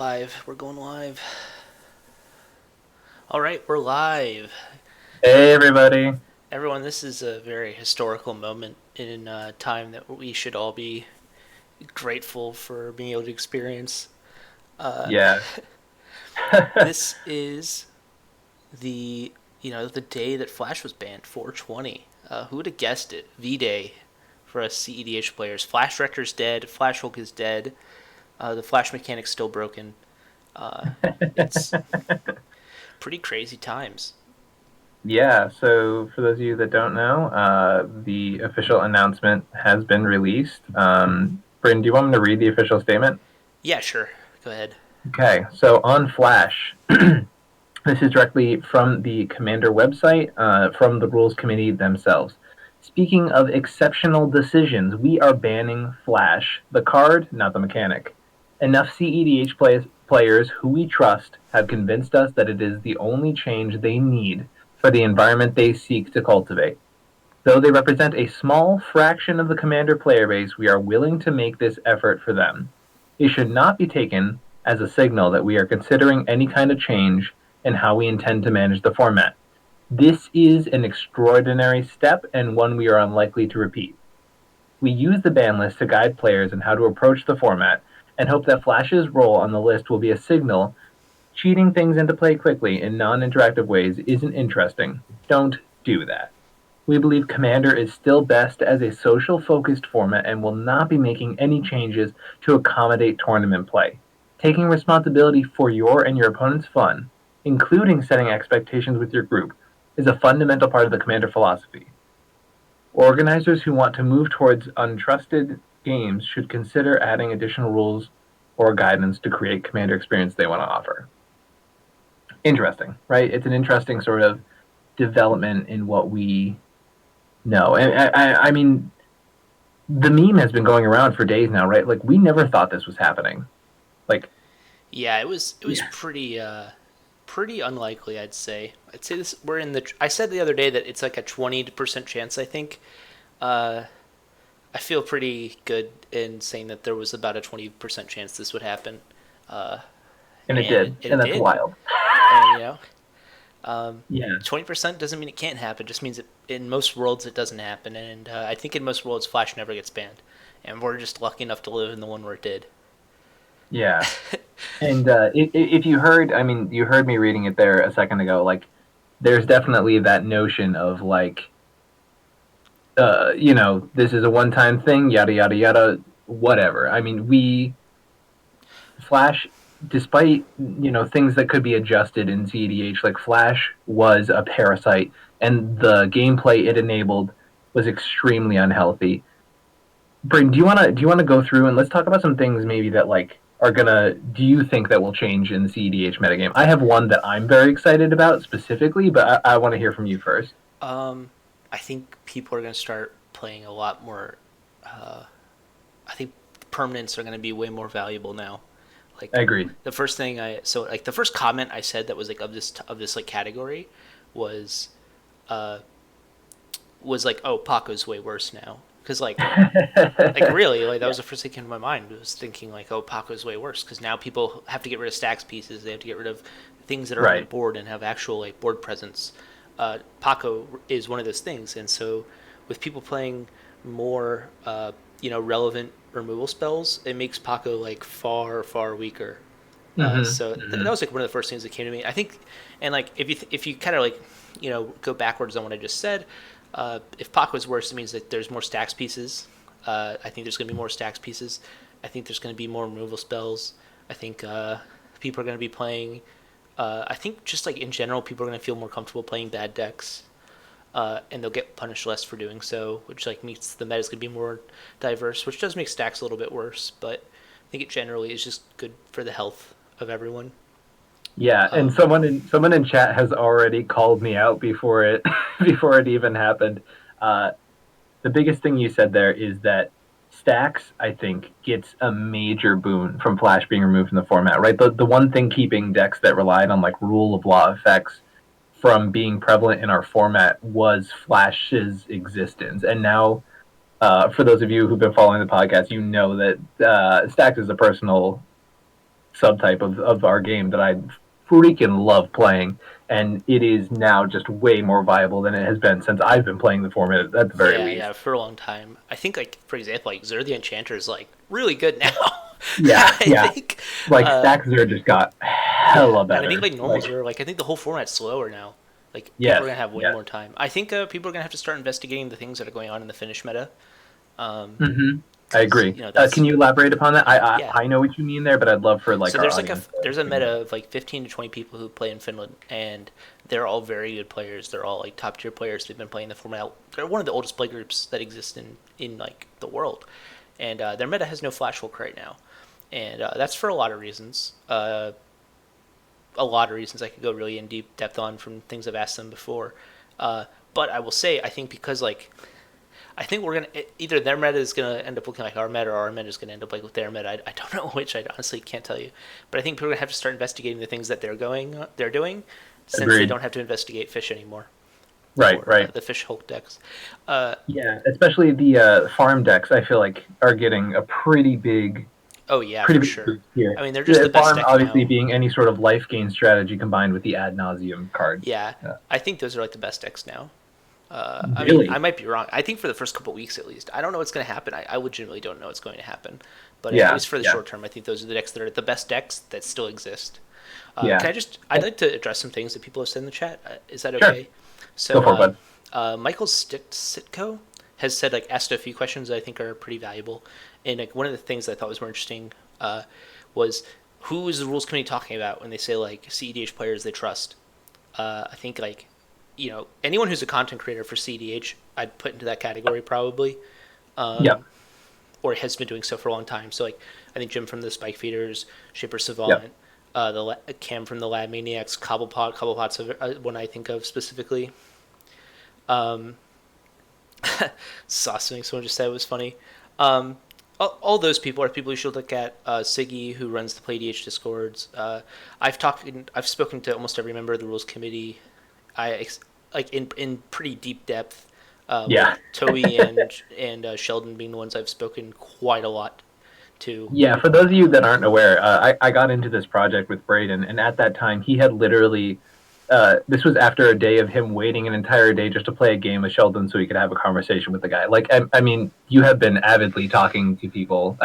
Live. We're going live. All right, we're live. Hey everybody. Everyone, this is a very historical moment in time that we should all be grateful for being able to experience. Uh, Yeah. this is the the day that Flash was banned, 420. Who would have guessed it? V-Day for us cEDH players. Flash Rector's dead. Flash Hulk is dead. The Flash mechanic's still broken. It's pretty crazy times. Yeah, so for those of you that don't know, the official announcement has been released. Bryn, do you want me to read the official statement? Yeah, sure. Go ahead. Okay, so on Flash, this is directly from the Commander website, from the Rules Committee themselves. Speaking of exceptional decisions, we are banning Flash, the card, not the mechanic. Enough cEDH players who we trust have convinced us that it is the only change they need for the environment they seek to cultivate. Though they represent a small fraction of the Commander player base, we are willing to make this effort for them. It should not be taken as a signal that we are considering any kind of change in how we intend to manage the format. This is an extraordinary step and one we are unlikely to repeat. We use the ban list to guide players in how to approach the format and hope that Flash's role on the list will be a signal. Cheating things into play quickly in non-interactive ways isn't interesting. Don't do that. We believe Commander is still best as a social-focused format and will not be making any changes to accommodate tournament play. Taking responsibility for your and your opponent's fun, including setting expectations with your group, is a fundamental part of the Commander philosophy. Organizers who want to move towards untrusted games should consider adding additional rules or guidance to create Commander experience they want to offer. Interesting, right? It's an interesting sort of development in what we know. And I mean, the meme has been going around for days now, right? Like we never thought this was happening. Like, Yeah, it was yeah, pretty unlikely. I'd say this. We're in the. I said the other day that it's like a 20% chance. I think. Uh, I feel pretty good in saying that there was about a 20% chance this would happen, uh, and it and did, and and it that's did. wild. And 20% doesn't mean it can't happen. It just means that in most worlds it doesn't happen. And I think in most worlds Flash never gets banned, and we're just lucky enough to live in the one where it did. Yeah, and if you heard, I mean, you heard me reading it there a second ago. Like, there's definitely that notion of like, this is a one-time thing, yada yada yada, whatever. I mean, Flash, despite things that could be adjusted in cEDH, like Flash was a parasite, and the gameplay it enabled was extremely unhealthy. Brayden, do you wanna go through and let's talk about some things maybe that like are gonna do you think that will change in the cEDH metagame? I have one that I'm very excited about specifically, but I want to hear from you first. I think people are going to start playing a lot more. Uh, I think permanents are going to be way more valuable now. I Like agree. the first comment I said that was like of this like category was uh was like, oh, Paco's way worse now, because like really, like that Yeah. was the first thing that came to my mind. I was thinking like, oh, Paco's way worse because now people have to get rid of stacks pieces. They have to get rid of things that are on the Right. board and have actual like board presence. Paco is one of those things, and so with people playing more, relevant removal spells, it makes Paco like far weaker. So that Hmm. was like one of the first things that came to me. I think, and like if you kind of like go backwards on what I just said, if Pac was worse, it means that there's more stacks pieces. I think there's going to be more stacks pieces. I think there's going to be more removal spells. I think people are going to be playing. I think just like in general, people are going to feel more comfortable playing bad decks, and they'll get punished less for doing so, which like means the meta is going to be more diverse, which does make stacks a little bit worse, but I think it generally is just good for the health of everyone. Yeah, and Um, someone in chat has already called me out before it before it even happened. Uh, the biggest thing you said there is that Stacks, I think, gets a major boon from Flash being removed from the format, right? The one thing keeping decks that relied on like rule of law effects from being prevalent in our format was Flash's existence. And now, for those of you who've been following the podcast, you know that Stacks is a personal subtype of our game that I freaking love playing, and it is now just way more viable than it has been since I've been playing the format at the very Yeah, least. yeah, for a long time. I think, like, for example, like Xur the Enchanter is like really good now. Yeah, I yeah. think, Like Stack Zero just got yeah, hella and I think better. like normal Like Xur, like I think the whole format's slower now. Like people are yes, gonna have way yes. more time. I think people are gonna have to start investigating the things that are going on in the Finnish meta, hmm I because agree. you know Can that's you elaborate upon that? yeah. I know what you mean there, but I'd love for like So our there's like audience there's a to meta get it. of like 15 to 20 people who play in Finland, and they're all very good players. They're all like top tier players. They've been playing the format. They're one of the oldest play groups that exist in like the world, and their meta has no flash hook right now, and that's for a lot of reasons. A lot of reasons I could go really in deep depth on from things I've asked them before. But I will say I think because like I think we're gonna either their meta is gonna end up looking like our meta, or our meta is gonna end up like with their meta. I don't know which. I honestly can't tell you. But I think people are gonna have to start investigating the things that they're doing, since they Agreed. don't have to investigate fish anymore Right, for right. the fish Hulk decks. Uh, Yeah, especially the farm decks. I feel like are getting a oh yeah, pretty for big sure. boost here. I mean, they're just the The best farm deck obviously now. being any sort of life gain strategy combined with the ad nauseum cards. Yeah, I think those are like the best decks now. I mean, I Really? might be wrong. I think for the first couple weeks at least, I don't know what's going to happen. I legitimately don't know what's going to happen. But at Yeah, least for the yeah, short term, I think those are the decks that are the best decks that still exist. yeah. I'd like to address some things that people have said in the chat. Is that Sure. okay? Go So, for it, bud. Michael Sitko has said, like, asked a few questions that I think are pretty valuable. And, like, one of the things that I thought was more interesting was who is the rules committee talking about when they say, like, cEDH players they trust? I think, like, anyone who's a content creator for cEDH, I'd put into that category probably, Yep, or has been doing so for a long time. So, like, I think Jim from the Spike Feeders, Shipper yep. Savant, Cam from the Lab Maniacs, Cobblepot's one I think of specifically. Saw something someone just said was funny. All those people are people you should look at. Siggy, who runs the PlayDH discords. I've spoken to almost every member of the rules committee. Like in pretty deep depth, with Yeah. Toby and Sheldon being the ones I've spoken quite a lot to. Yeah, for those of you that aren't aware, I got into this project with Braden, and at that time, he had literally. This was after a day of him waiting an entire day just to play a game with Sheldon so he could have a conversation with the guy. Like, I mean, you have been avidly talking to people,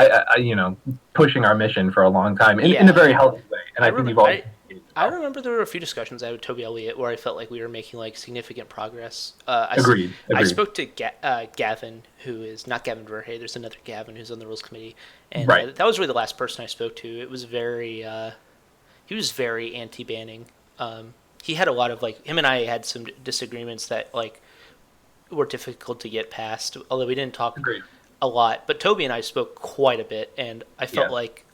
pushing our mission for a long time in a Yeah, very healthy way, and I I think remember. you've always engaged I well. remember there were a few discussions I had with Toby Elliott where I felt like we were making like significant progress. Agreed, I agreed. spoke to Gavin, who is not Gavin Verhey. There's another Gavin who's on the rules committee, and Right. that was really the last person I spoke to. It was he was very anti-banning. He had a lot of like him and I had some disagreements that like were difficult to get past. Although we didn't talk Agreed. a lot, but Toby and I spoke quite a bit, and I felt Yeah. like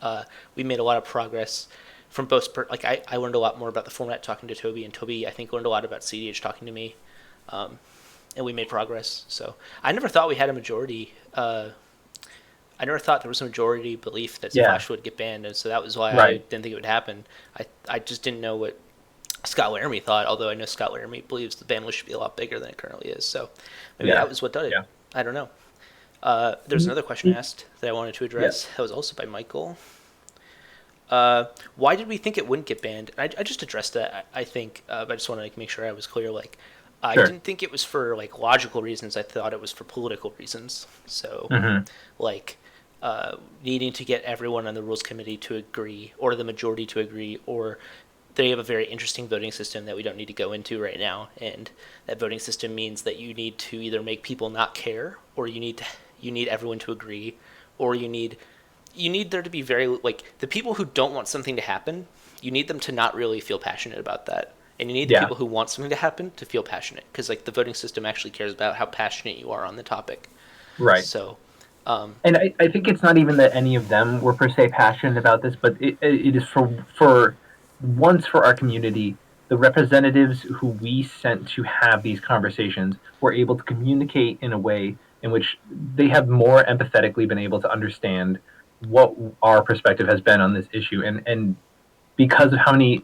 we made a lot of progress from both. Like I learned a lot more about the format talking to Toby, and Toby I think learned a lot about cEDH talking to me, and we made progress. So I never thought we had a majority. I never thought there was a majority belief that Yeah. Flash would get banned, and so that was why I Right. didn't think it would happen. I just didn't know what Scott Laramie thought, although I know Scott Laramie believes the ban list should be a lot bigger than it currently is. So maybe Yeah. that was what did it. Yeah. I don't know. There's another question asked that I wanted to Yeah. address. That was also by Michael. Why did we think it wouldn't get banned? I just addressed that. I think, but I just want to like make sure I was clear. Like, I Sure. didn't think it was for like logical reasons. I thought it was for political reasons. So, hmm like, needing to get everyone on the rules committee to agree, or the majority to agree, or they have a very interesting voting system that we don't need to go into right now. And that voting system means that you need to either make people not care, or you need everyone to agree, or you need there to be very like the people who don't want something to happen. You need them to not really feel passionate about that, and you need the Yeah. people who want something to happen to feel passionate, because like the voting system actually cares about how passionate you are on the topic. Right. So, And I think it's not even that any of them were per se passionate about this, but it is for once for our community, the representatives who we sent to have these conversations were able to communicate in a way in which they have more empathetically been able to understand what our perspective has been on this issue, and because of how many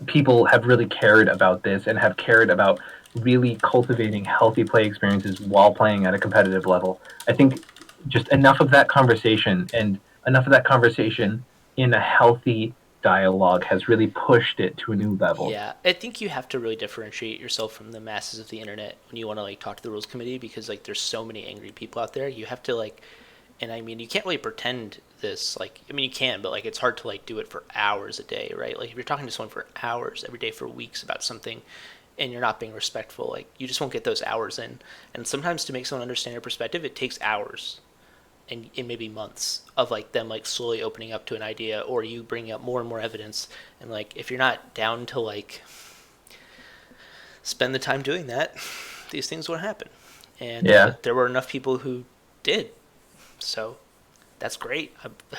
people have really cared about this and have cared about really cultivating healthy play experiences while playing at a competitive level. I think just enough of that conversation and enough of that conversation in a healthy dialogue has really pushed it to a new level. Yeah, I think you have to really differentiate yourself from the masses of the internet when you want to like talk to the rules committee, because like there's so many angry people out there. You have to like, and I mean you can't really pretend this, like, I mean you can, but like it's hard to like do it for hours a day, right? Like if you're talking to someone for hours every day for weeks about something and you're not being respectful, like you just won't get those hours in. And sometimes to make someone understand your perspective, it takes hours and maybe months of like them like slowly opening up to an idea, or you bringing up more and more evidence. And like if you're not down to like spend the time doing that, these things won't happen. And Yeah. there were enough people who did, so that's great.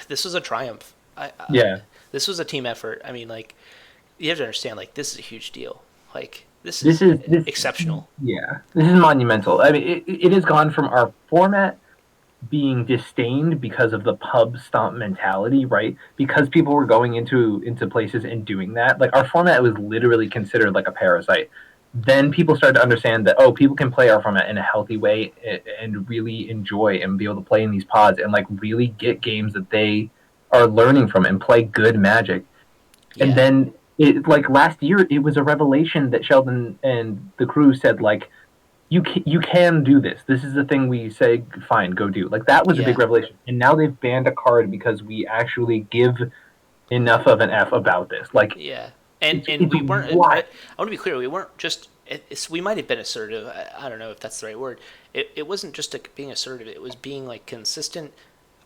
This was a triumph. Yeah. This was a team effort. I mean, like you have to understand, like this is a huge deal. Like this This is is this. exceptional. Yeah. This is monumental. I mean, it has gone from our format being disdained because of the pub stomp mentality, right? Because people were going into places and doing that. Like our format was literally considered like a parasite. Then people started to understand that, oh, people can play our format in a healthy way and really enjoy and be able to play in these pods and like really get games that they are learning from and play good Magic. And Yeah, then it, like last year, it was a revelation that Sheldon and the crew said like, you can do this. This is the thing we say, fine, go do. Like that was a big yeah, revelation. And now they've banned a card because we actually give enough of an F about this. Like yeah. And it's we weren't. I what? want to be clear. We weren't just. We might have been assertive. I don't know if that's the right word. It wasn't just like being assertive. It was being like consistent,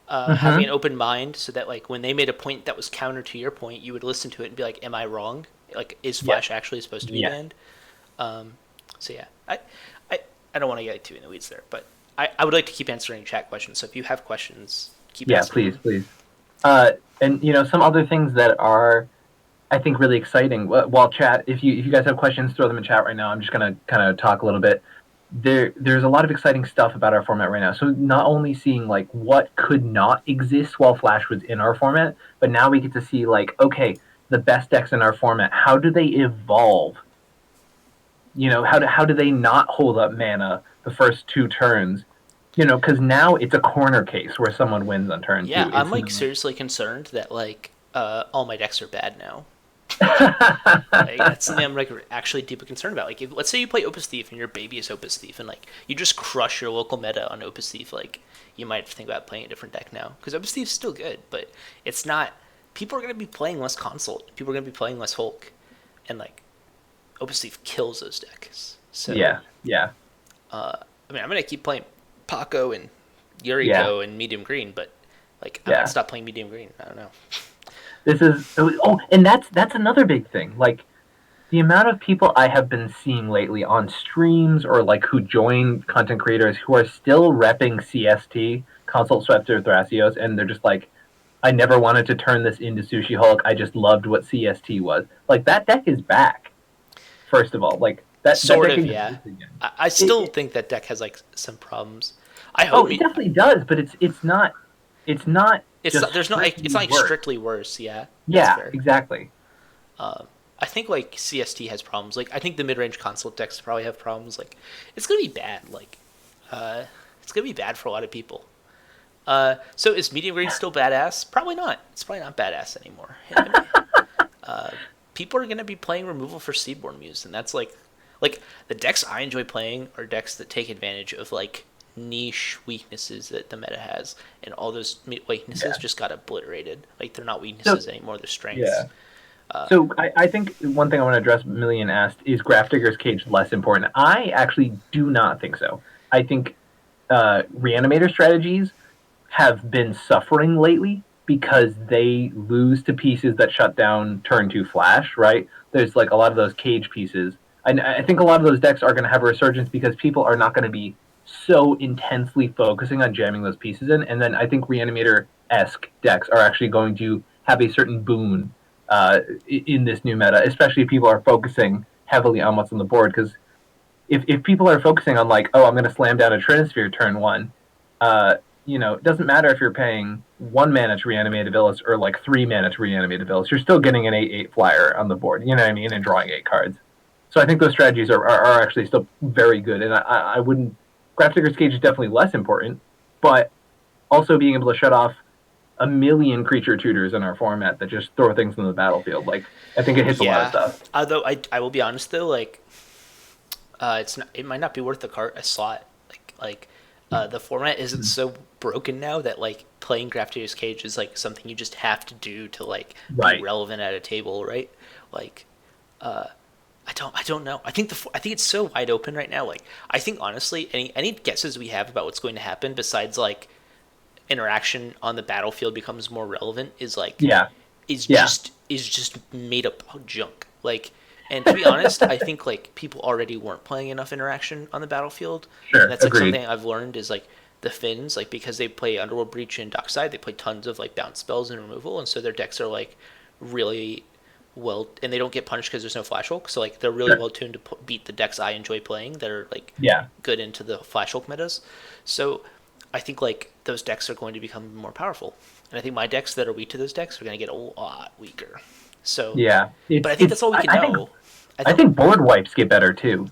having Mm-hmm. an open mind, so that like when they made a point that was counter to your point, you would listen to it and be like, "Am I wrong? Like, is Yes. Flash actually supposed to be Yes. banned?" So yeah, I, I don't want to get too in the weeds there, but I would like to keep answering chat questions. So if you have questions, keep Yeah. asking Please, them. please. And some other things that are, I think, really exciting. While chat, if you guys have questions, throw them in chat right now. I'm just gonna kind of talk a little bit. There's a lot of exciting stuff about our format right now. So not only seeing like what could not exist while Flash was in our format, but now we get to see like, okay, the best decks in our format, how do they evolve? How do they not hold up mana the first two turns? Because now it's a corner case where someone wins on turn Yeah, two. I'm It's like not. seriously concerned that like all my decks are bad now. Like, Yeah, that's something I'm like actually deeply concerned about. Like, if, let's say you play Opus Thief and your baby is Opus Thief, and like you just crush your local meta on Opus Thief, like you might think about playing a different deck now, because Opus Thief's still good, but it's not. People are going to be playing less Consult. People are going to be playing less Hulk, and like Opus Thief kills those decks. So, yeah, I mean, I'm going to keep playing Paco and yeah, Yuriko and Medium Green, but like I might yeah. stop playing Medium Green. I don't know. This is and that's another big thing. Like the amount of people I have been seeing lately on streams or like who join content creators who are still repping CST, Consult Scepter Thrasios, and they're just like, I never wanted to turn this into Sushi Hulk. I just loved what CST was. Like that deck is back. First of all, like that Sort deck of, yeah. exists again. I It, still it think that deck has like some problems. I oh, hope it definitely does, but it's not it's just not, there's not like it's strictly not like worse. strictly worse. Yeah, that's Yeah, fair. exactly. I think like CST has problems. Like I think the mid range console decks probably have problems. Like it's gonna be bad. Like it's gonna be bad for a lot of people. So is medium green still badass? Probably not. It's probably not badass anymore. People are gonna be playing removal for Seaborn Muse, and that's like the decks I enjoy playing are decks that take advantage of like niche weaknesses that the meta has, and all those weaknesses Yeah. just got obliterated. Like they're not So weaknesses anymore; they're strengths. yeah. So I think one thing I want to address, Million asked, is Grafdigger's Cage less important? I actually do not think so. I think Reanimator strategies have been suffering lately because they lose to pieces that shut down turn two flash, right? There's like a lot of those cage pieces. I think a lot of those decks are going to have a resurgence because people are not going to be so intensely focusing on jamming those pieces in. And then I think Reanimator esque decks are actually going to have a certain boon in this new meta, especially if people are focusing heavily on what's on the board. Because if people are focusing on like, oh, I'm going to slam down a Trinisphere turn one, it doesn't matter if you're paying 1 mana to reanimate a Villas or like 3 mana to reanimate a Villas. You're still getting an 8/8 flyer on the board. You know what I mean? And drawing 8 cards. So I think those strategies are actually still very good. And I wouldn't. Graph Digger's Cage is definitely less important, but also being able to shut off a million creature tutors in our format that just throw things in the battlefield. Like, I think it hits a lot of Yeah. stuff. Although I will be honest though, like it might not be worth the cart a slot. The format isn't so broken now that like playing Graftia's Cage is like something you just have to do to like be Right. relevant at a table, right? Like I don't know. I think it's so wide open right now. Like I think honestly, any guesses we have about what's going to happen besides like interaction on the battlefield becomes more relevant is like Yeah. Yeah. is just made up junk. Like, and to be honest, I think like people already weren't playing enough interaction on the battlefield, Sure. and that's like Agreed. something I've learned is like the Finns, like because they play Underworld Breach and Dockside, they play tons of like bounce spells and removal, and so their decks are like really well, and they don't get punished because there's no Flash Hulk, so like they're really Sure. well tuned to beat the decks I enjoy playing that are like Yeah. good into the Flash Hulk metas. So I think like those decks are going to become more powerful, and I think my decks that are weak to those decks are going to get a lot weaker. So, Yeah. but I think that's all we can know. I think board wipes get better too.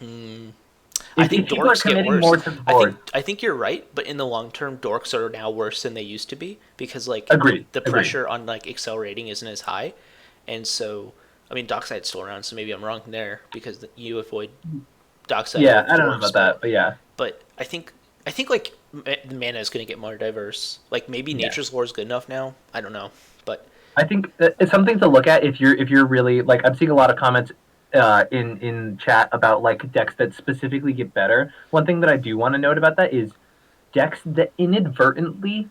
I If think people are dorks get committing worse. more to the board. I think you're right, but in the long term, dorks are now worse than they used to be because like Agreed. the Agreed. pressure on like accelerating isn't as high, and so I mean Dockside's still around, so maybe I'm wrong there because you avoid Dockside. Yeah, with I don't know dorks, about that, but yeah. But I think like the mana is going to get more diverse. Like maybe Yeah. Nature's Lore is good enough now. I don't know, but I think that it's something to look at if you're really like I'm seeing a lot of comments in chat about like decks that specifically get better. One thing that I do want to note about that is decks that inadvertently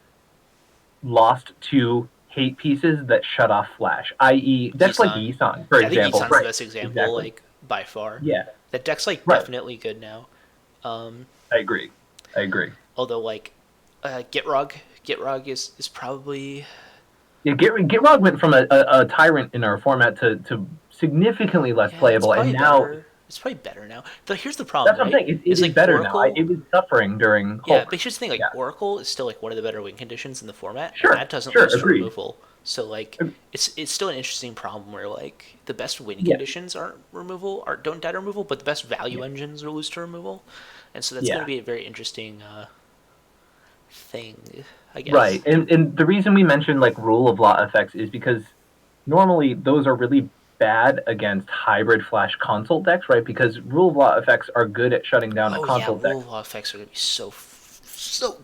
lost to hate pieces that shut off flash, i.e., decks like Yisan. Yisan, for Yeah, I think example. Yisan's the Right. best example, Exactly. like by far. Yeah. That deck's like Right. definitely good now. I agree. I agree. Although like Gitrog is probably Yeah, Gitrog went from a tyrant in our format to significantly less yeah, playable, and now it's probably better now. Though here's the problem, that's what I'm right? saying. It is like better Oracle, now. It was suffering during yeah, Hulk. but here's the thing, like Yeah. Oracle is still like one of the better win conditions in the format, Sure, and that doesn't sure, lose to agreed. removal. So like it's still an interesting problem where like the best win Yeah. conditions aren't removal, or don't die to removal, but the best value engines are lose to removal, and so that's Yeah. going to be a very interesting thing, I guess. Right, and the reason we mentioned like rule of law effects is because normally those are really bad against hybrid flash console decks, right? Because rule of law effects are good at shutting down a Oh yeah, console deck. rule of law effects are going to be so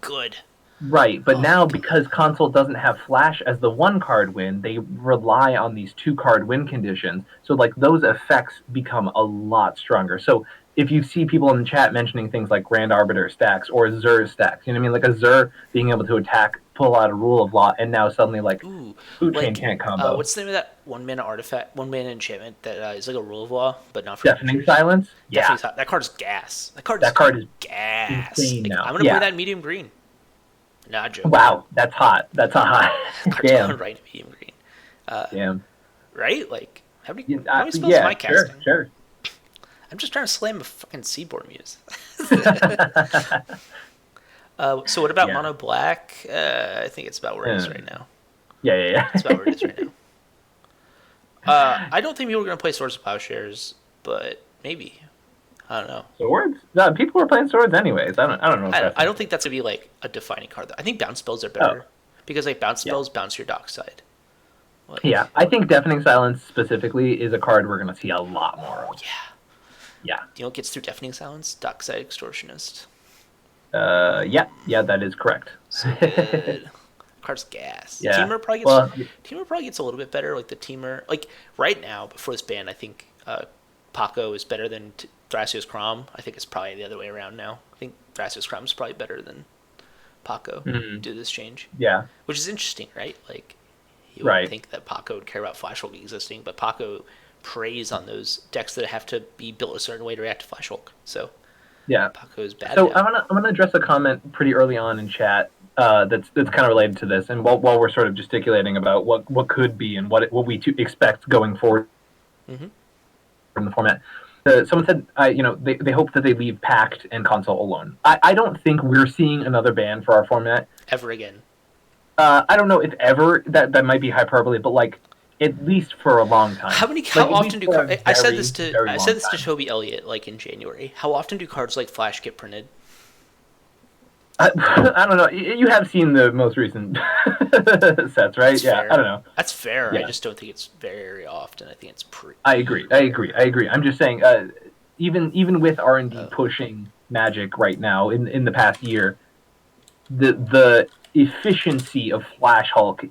good. Right, but Oh, now God. because console doesn't have flash as the one card win, they rely on these two card win conditions. So like those effects become a lot stronger. So if you see people in the chat mentioning things like Grand Arbiter stacks or Zur stacks, you know what I mean? Like a Zur being able to attack, pull out a rule of law, and now suddenly like Ooh, Boot Chain like can't combo. what's the name of that 1 mana artifact, 1 mana enchantment that is like a rule of law, but not for Deafening creatures? Silence? Yeah. That card is gas. That card is gas. insane Like, now. I'm gonna Yeah. play that medium green. Not joking. Wow, that's hot. That's a hot. Card's Damn. going right to medium green. Damn. Right? Like how many Yeah, spells am I casting? Sure. I'm just trying to slam a fucking Seaboard Muse. So what about Yeah. mono black? I think it's about where it is right now. Yeah. It's about where it is right now. I don't think people are going to play Swords of Plowshares, but maybe. I don't know. Swords? No, people were playing swords anyways. I don't know. I don't think that's going to be like a defining card. Though. I think bounce spells are better because like bounce spells bounce your Dockside. Like, Yeah, I think Deafening Silence specifically is a card we're going to see a lot more of. Yeah. Yeah. You know what gets through Deafening Silence? Dockside Extortionist. Yeah, that is correct. So good. Card's gas. Yeah. Teamer probably gets a little bit better. Like the Teamer, like right now before this ban, I think Paco is better than Thrasios Crom. I think it's probably the other way around now. I think Thrasios Crom is probably better than Paco due to this change. Yeah. Which is interesting, right? Like you Right. would think that Paco would care about Flash Hulk existing, but Paco preys on those decks that have to be built a certain way to react to Flash Hulk. So Yeah. Paco is bad. So now. I'm gonna address a comment pretty early on in chat that's kind of related to this, and while we're sort of gesticulating about what could be and what we to expect going forward Mhm. from the format. Someone said, they hope that they leave Pact and Console alone. I don't think we're seeing another ban for our format. Ever again. I don't know if ever that might be hyperbole, but like at least for a long time. How Like, often do cards? I said this to very long time. Toby Elliott like in January. How often do cards like Flash get printed? I don't know. You have seen the most recent sets, That's right? Yeah, I fair. don't know. That's fair. I Yeah, just don't think it's very often. I think it's I agree. pretty I agree. I rare. agree. I'm just saying, even with R&D Oh, pushing Magic right now in the past year, the efficiency of Flash Hulk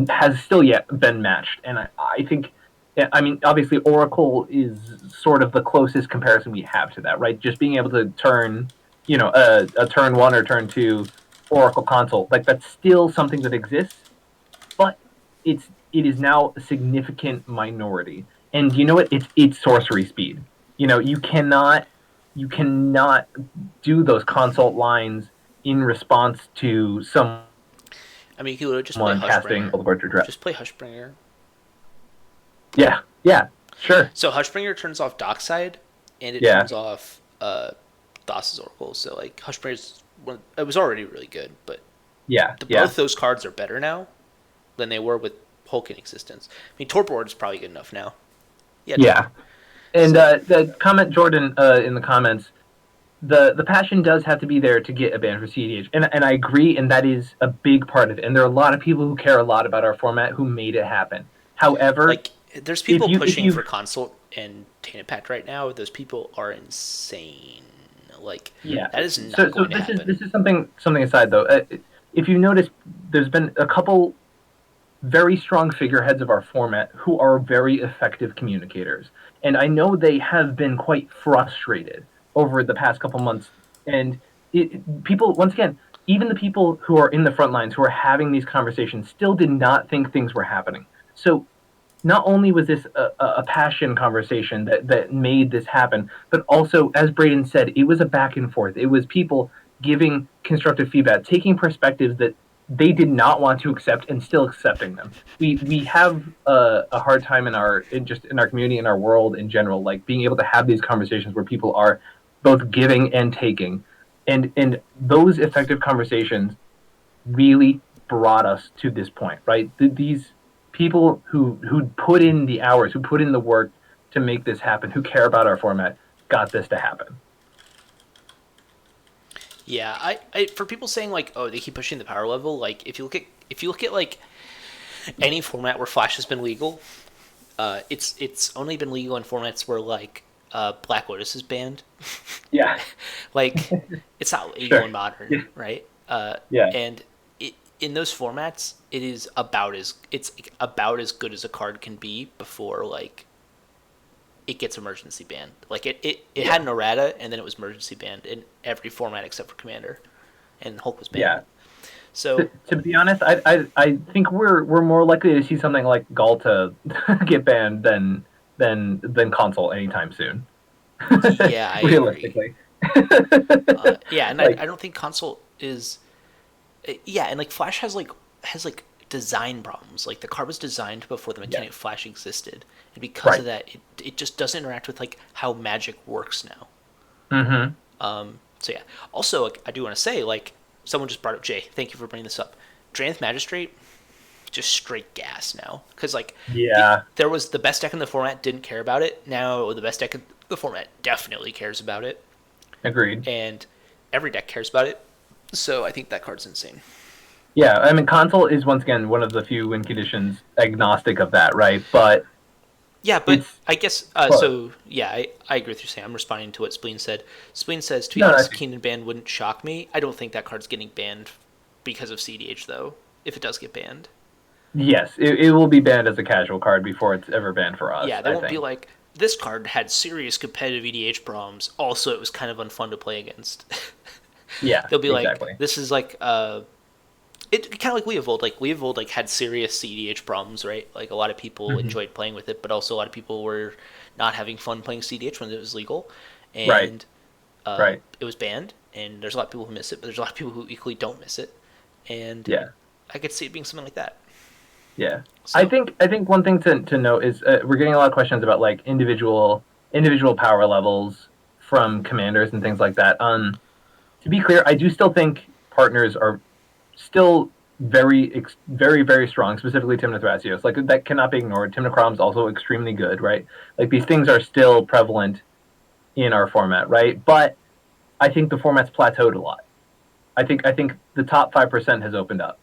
has still yet been matched, and I think. I mean, obviously, Oracle is sort of the closest comparison we have to that, right? Just being able to turn, a turn one or turn two Oracle console, like that's still something that exists, but it is now a significant minority. And you know what? It's sorcery speed. You cannot do those consult lines in response to someone I mean, you could literally just play casting Hushbringer. Old Draft. Just play Hushbringer. Yeah, yeah, sure, So Hushbringer turns off Dockside, and it yeah, turns off Thassa's Oracle. So like Hushbringer's it was already really good, but yeah, yeah, both those cards are better now than they were with Hulk in existence. I mean, Torpor is probably good enough now. Yeah, Torpor. yeah. And So the comment Jordan in the comments, the passion does have to be there to get a ban for cEDH, and I agree, and that is a big part of it. And there are a lot of people who care a lot about our format who made it happen. However, like, there's if people you if pushing you for Consult and Tainted Pact right now. Those people are insane. Like, yeah, that is so not so going to this happen. is something aside though. If you notice, there's been a couple very strong figureheads of our format who are very effective communicators. And I know they have been quite frustrated over the past couple months. And people, once again, even the people who are in the front lines who are having these conversations still did not think things were happening. So not only was this a passion conversation that made this happen, but also, as Braden said, it was a back and forth. It was people giving constructive feedback, taking perspectives that they did not want to accept and still accepting them. We have a hard time in our community, in our world in general, like being able to have these conversations where people are both giving and taking, and those effective conversations really brought us to this point, right? These people who put in the hours, who put in the work to make this happen, who care about our format, got this to happen. Yeah, for people saying like, oh, they keep pushing the power level. Like, if you look at like any format where Flash has been legal, it's only been legal in formats where like Black Lotus is banned. Yeah, Like, it's not legal sure. in Modern, Yeah, right? yeah, And in those formats, it's about as good as a card can be before like it gets emergency banned. Like, it yeah, had an errata, and then it was emergency banned in every format except for Commander, and Hulk was banned. yeah. So To be honest, I think we're more likely to see something like Galta get banned than console anytime soon. yeah, I agree. Realistically, Yeah, and I like don't think console is. Yeah, and like Flash has like design problems. Like, the card was designed before the yeah, mechanic Flash existed, and because of right. that, it just doesn't interact with like how Magic works now. Mm-hmm. So yeah. Also, like, I do want to say, like, someone just brought up Jay. Thank you for bringing this up. Drannith Magistrate, just straight gas now, because like Yeah, there was the best deck in the format didn't care about it. Now the best deck in the format definitely cares about it, agreed. and every deck cares about it. So I think that card's insane. Yeah, I mean, console is once again one of the few win conditions agnostic of that, right? But Yeah, but it's I guess close. so. Yeah, I agree with you saying. I'm responding to what Spleen said. Spleen says, to be No, no, I honest, see. Keenan ban wouldn't shock me. I don't think that card's getting banned because of cEDH though. If it does get banned, Yes, it will be banned as a casual card before it's ever banned for us, yeah, they I won't be think. like, this card had serious competitive EDH problems. Also, it was kind of unfun to play against. Yeah, They'll be like, exactly. this is like it kind of like Leovold. Like, Leovold like had serious cEDH problems, right? Like, a lot of people Hmm. enjoyed playing with it, but also a lot of people were not having fun playing cEDH when it was legal, Right, and right. it was banned. And there's a lot of people who miss it, but there's a lot of people who equally don't miss it. And Yeah, I could see it being something like that. yeah. So I think one thing to note is we're getting a lot of questions about like individual power levels from commanders and things like that. To be clear, I do still think partners are still very strong. Specifically, Timna Thrasios, like that cannot be ignored. Timna is also extremely good, right? Like these things are still prevalent in our format, right? But I think the format's plateaued a lot. I think the top 5% has opened up.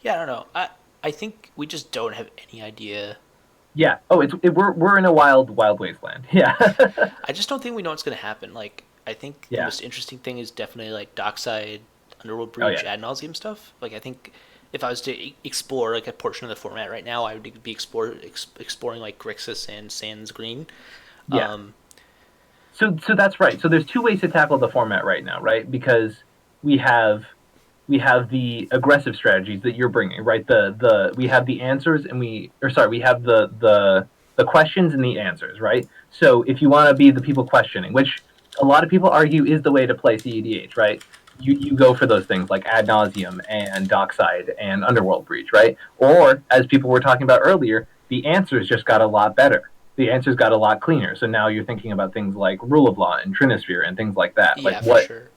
Yeah, I don't know. I think we just don't have any idea. Yeah. Oh, we're in a wild wasteland. Yeah. I just don't think we know what's going to happen. Like, I think the Yeah. most interesting thing is definitely like Dockside, Underworld Oh Breach, yeah. ad nauseum stuff. Like, I think if I was to explore like a portion of the format right now, I would be exploring like Grixis and Sans Green. Yeah. Um, So that's right. So there's two ways to tackle the format right now, right? Because we have we have the aggressive strategies that you're bringing, right? The we have the answers and we have the questions and the answers, right? So if you want to be the people questioning, which a lot of people argue is the way to play cEDH, right? You go for those things like ad nauseum and dockside and underworld breach, right? Or as people were talking about earlier, the answers just got a lot better. The answers got a lot cleaner. So now you're thinking about things like rule of law and trinosphere and things like that, like yeah, for what sure.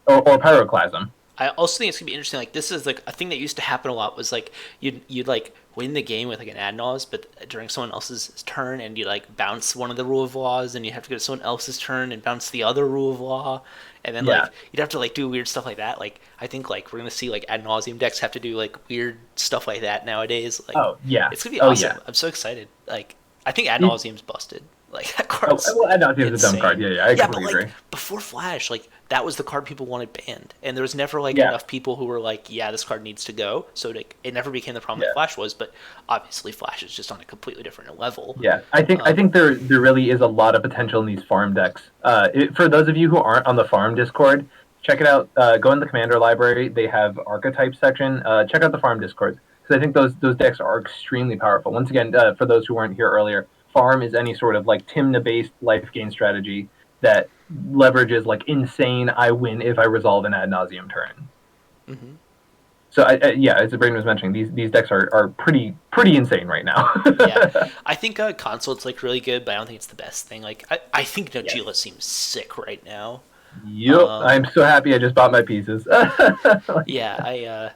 or pyroclasm. I also think it's gonna be interesting. Like this is like a thing that used to happen a lot was like you'd like win the game with like an ad nos, but during someone else's turn, and you like bounce one of the rule of laws, and you have to go to someone else's turn and bounce the other rule of law, and then like Yeah. you'd have to like do weird stuff like that. Like I think like we're gonna see like ad nauseum decks have to do like weird stuff like that nowadays. Like Oh yeah. it's gonna be Oh awesome. yeah. I'm so excited. Like I think ad It, nauseum's busted. Like that oh card's well, I know it's a dumb card. insane. Yeah, yeah. I Yeah, but completely like agree. before Flash, like that was the card people wanted banned, and there was never like Yeah. enough people who were like, yeah, this card needs to go. So like, it never became the problem that Yeah. Flash was, but obviously Flash is just on a completely different level. Yeah. I think there really is a lot of potential in these farm decks. For those of you who aren't on the farm Discord, check it out. Go in the Commander library. They have archetype section. Check out the farm Discord because I think those decks are extremely powerful. Once again, for those who weren't here earlier, farm is any sort of like Timna based life gain strategy that leverages like insane. I win if I resolve an ad nauseum turn. Hmm. So yeah, as Braden was mentioning, these decks are pretty insane right now. Yeah, I think console's like really good, but I don't think it's the best thing. Like I think Yes. Nogila seems sick right now. Yep. Um, I'm so happy I just bought my pieces. Like, yeah,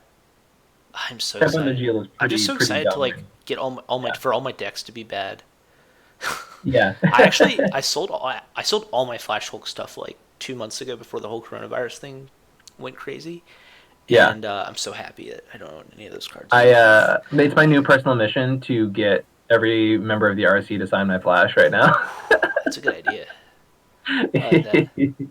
I'm so Step on the excited. Geo is I'm just so pretty excited to dumb, like man. get all my Yeah. for all my decks to be bad. Yeah. I sold all my Flash Hulk stuff like 2 months ago before the whole coronavirus thing went crazy, Yeah. and I'm so happy that I don't own any of those cards I anymore. it's my new personal mission to get every member of the RC to sign my flash right now. That's a good idea. I like that.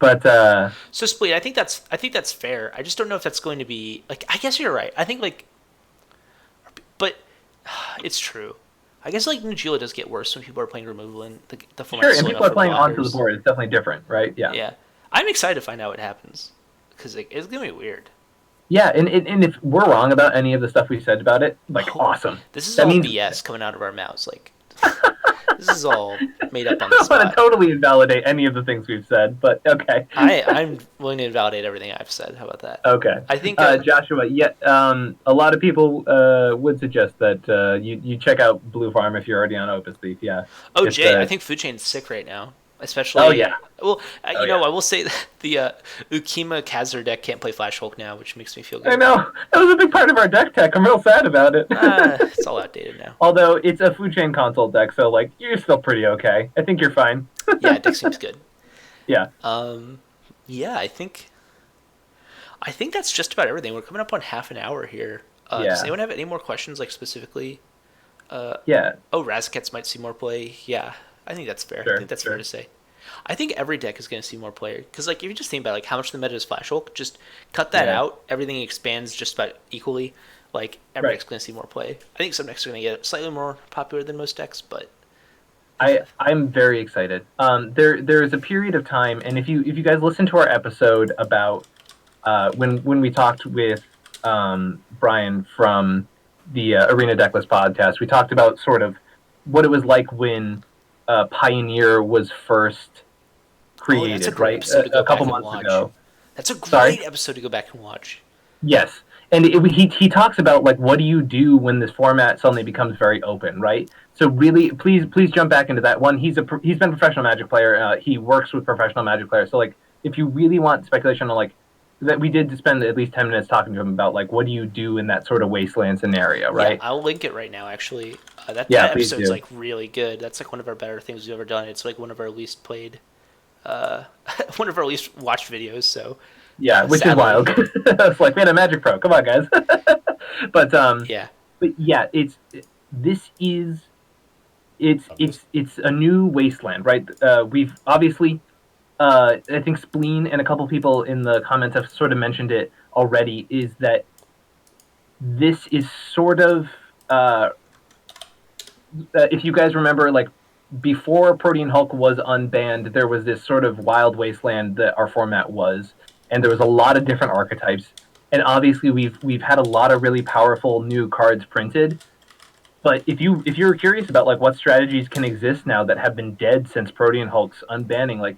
But So Split, I think that's fair. I just don't know if that's going to be like. I guess you're right. I think like, but it's true. I guess like Nugila does get worse when people are playing removal and the sure, format's and slow people enough are for playing onto the blockers. board. It's definitely different, right? Yeah. Yeah, I'm excited to find out what happens because like, it's gonna be weird. Yeah, and if we're wrong about any of the stuff we said about it, like Oh, awesome. this is That all means BS coming out of our mouths. Like this is all made up I on the don't want to spot. totally invalidate any of the things we've said, but okay. I'm willing to invalidate everything I've said. How about that? Okay. I think. Joshua, yeah, a lot of people would suggest that you check out Blue Farm if you're already on Opus Thief. Yeah. Oh, It's Jay, I think Food Chain's sick right now. oh yeah. Especially, well, Oh you know, yeah. I will say that the Ukima Kazir deck can't play Flash Hulk now, which makes me feel I good. know. That was a big part of our deck tech. I'm real sad about it. It's all outdated now. Although it's a food chain console deck, so like you're still pretty okay. I think you're fine. Yeah, deck seems good. Yeah. Um, yeah, I think that's just about everything. We're coming up on half an hour here. Does Yeah. anyone have any more questions, like specifically? Uh, Yeah. oh, Razkets might see more play. Yeah, I think that's fair. I Sure. think that's fair Sure. to say. I think every deck is going to see more play because, like, if you just think about like how much of the meta is Flash Hulk, just cut that Yeah. out. Everything expands just about equally. Like every Right. deck's going to see more play. I think some decks are going to get slightly more popular than most decks, but I'm very excited. There is a period of time, and if you guys listen to our episode about when we talked with Brian from the Arena Decklist podcast, we talked about sort of what it was like when Pioneer was first oh, that's a created, great right? episode to go A couple back and months watch. ago. That's a Sorry. great episode to go back and watch. Yes, and he talks about like what do you do when this format suddenly becomes very open, right? So really, please jump back into that one. He's been a professional Magic player. He works with professional Magic players. So like, if you really want speculation on like that, we did spend at least 10 minutes talking to him about like what do you do in that sort of wasteland scenario, Yeah, right? I'll link it right now. Actually, Yeah, that please episode's do. like really good. That's like one of our better things we've ever done. It's like one of our least played one of our least watched videos. So Yeah, which is sadly, wild. It's like, man, a Magic Pro. Come on, guys. but yeah. but yeah, this is it's a new wasteland, right? We've obviously, I think Spleen and a couple people in the comments have sort of mentioned it already. Is that this is sort of if you guys remember, like before Protean Hulk was unbanned, there was this sort of wild wasteland that our format was, and there was a lot of different archetypes. And obviously, we've had a lot of really powerful new cards printed. But if you're curious about like what strategies can exist now that have been dead since Protean Hulk's unbanning, like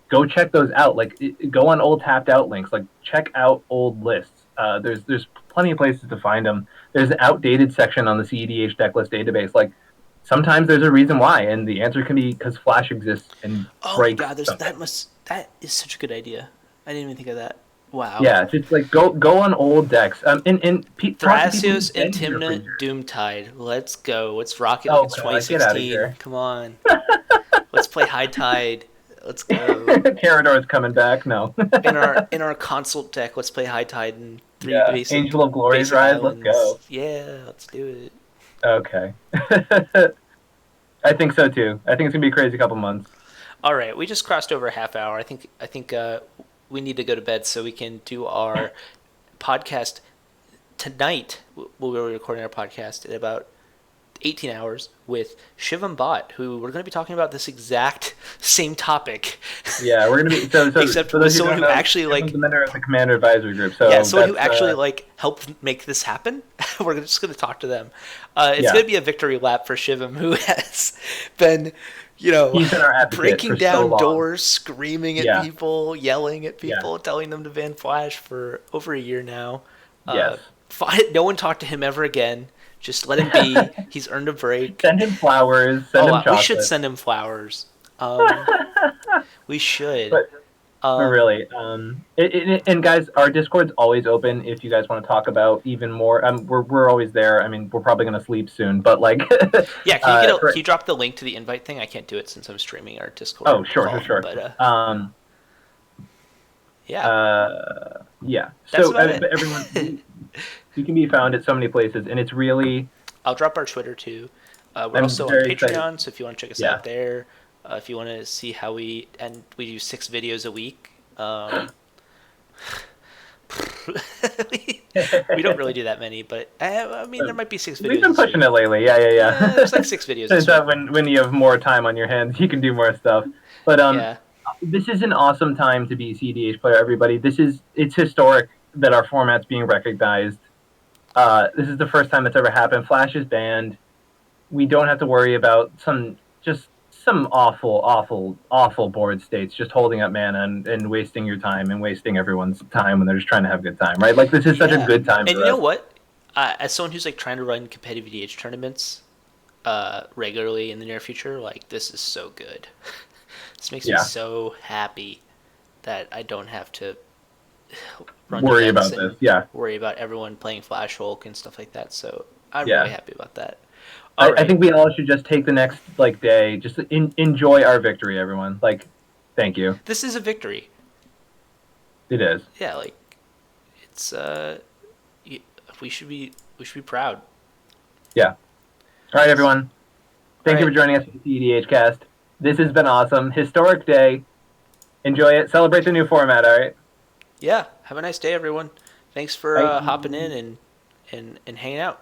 go check those out. Like go on old tapped out links. Like check out old lists. There's plenty of places to find them. There's an outdated section on the cEDH decklist database. Like sometimes there's a reason why, and the answer can be because Flash exists and Oh my breaks God, something. that is such a good idea. I didn't even think of that. Wow. Yeah, just like go on old decks. Talk to people Thrasios who've and been to your Timna freezer. Let's go. Let's go. Let's rock it like Oh it's god, get out of 2016. here. Come on. Let's play High Tide. Let's go. Carador's coming back. No. In our consult deck, let's play High Tide and three Yeah, Angel of Glory's basic Rise. Let's islands. go. Yeah, let's do it. Okay. I think so too. I think it's gonna be a crazy couple months. All right, we just crossed over a half hour. I think we need to go to bed so we can do our podcast tonight. We'll be recording our podcast in about 18 hours with Shivam Bhatt, who we're going to be talking about this exact same topic. Yeah, we're gonna be so. Except For with those who someone don't who know, actually Kevin's like, the member of the Commander Advisory Group. So yeah, someone who that's, actually like helped make this happen. We're just going to talk to them. It's yeah, going to be a victory lap for Shivam, who has been, he's been our advocate breaking for so down long. doors, screaming at Yeah, people, yelling at yeah, people, telling them to ban Flash for over a year now. yes. No one talked to him ever again. Just let him be. He's earned a break. Send him flowers. Send him We should chocolate. send him flowers. We should. But Um, really, and guys, our Discord's always open if you guys want to talk about even more. We're always there. I mean, we're probably gonna sleep soon, but like, yeah, can for, you drop the link to the invite thing? I can't do it since I'm streaming our Discord oh, sure, call. sure, But sure. yeah, Yeah. that's So, about but it. everyone, you can be found at so many places, and it's really. I'll drop our Twitter too. We're I'm also on very excited. Patreon, so if you want to check us Yeah. out there, if you want to see how we do 6 videos a week. We don't really do that many, but I mean, there might be 6 videos. We've been this pushing week. it lately. Yeah. There's like 6 videos. Turns This out week. when you have more time on your hands, you can do more stuff. But Yeah, this is an awesome time to be a cEDH player, everybody. It's historic that our format's being recognized. This is the first time it's ever happened. Flash is banned. We don't have to worry about some awful board states just holding up mana and wasting your time and wasting everyone's time when they're just trying to have a good time, right? Like this is such a yeah. good time. And for you know us. what? As someone who's like trying to run competitive EDH tournaments regularly in the near future, like this is so good. This makes me Yeah. so happy that I don't have to run Worry events about and this. Yeah. worry about everyone playing Flash Hulk and stuff like that. So I'm Yeah. really happy about that. All I right. think we all should just take the next like day, just enjoy our victory, everyone. Like, thank you. This is a victory. It is. Yeah, like it's we should be proud. Yeah. All right, everyone. Thank you All for joining us for the cEDH cast. This has been awesome. Historic day. Enjoy it. Celebrate the new format. All right. Yeah, have a nice day, everyone. Thanks for Bye. hopping in and hanging out.